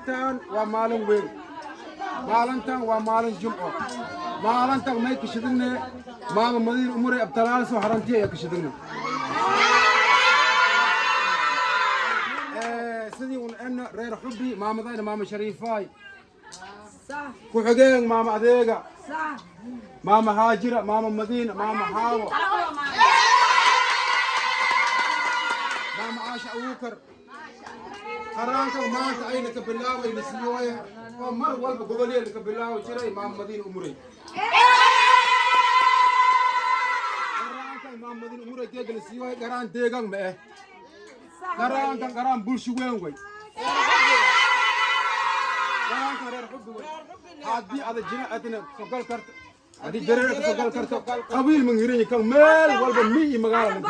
maalintan waa maalin weyn maalintan waa maalin jumco maalintan may ka shidinne maama madiin umuray abtalaal soo harantii ay ka shidinne sidii un ana reer xubbi maamadayna maama shariifaay ku xigeen maama adeega maama haajira maama madiina maama haawo maama caasha abuukar qaraanka maanta ayna ka bilaabay lisiyooye oo mar walba goboleed ka bilaabo jiray maama madiina umuray qaraanka maama madiina umuray deegan lisiyooye garaan deegan ma eh garaan bulsho weyn way garaan reer xubbi way haddii ada jinaacadna fogal karto haddii jareer fogal karto qabiil man hirin kan meel walba mi magaala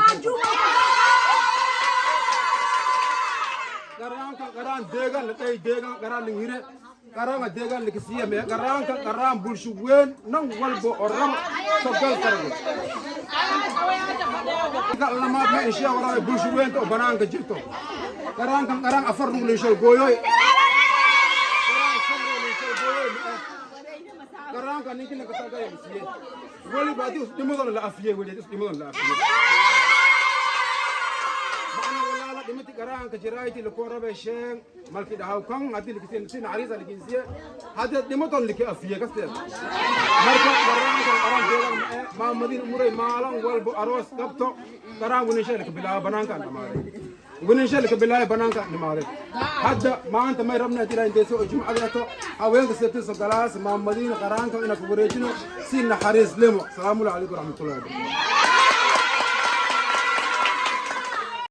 garaan deegan la day deegan garaan la hire garaan deegan la kisiya me garaan bulsho weyn nan walba oo rab fogal karto lama ma insha Allah bulsho weyn oo banaanka jirto garaan afar rug leesho gooyoy garaan kan ninki la ka tagay bisiye wali baadi usdimadan la afiye wali usdimadan la afiye macna wala dimati garaan ka jirayti la korabe sheen malki dhaw kan hadii likitin sin arisa likinsiye hadii dimadan liki afiye kaste marka garaan deegan ma madin umuray maalan walbo aroos qabto garaan wani sheel ka bilaa banaanka dhamaade wani sheel ka bilaa banaanka dhamaade hadda maanta may rabna ilaa intee soo jumcadato haweenka sabtiisa galaas ma madin qaraanka ina ku wareejino si naxariis lemo salaamu alaykum warahmatullahi wabarakatuh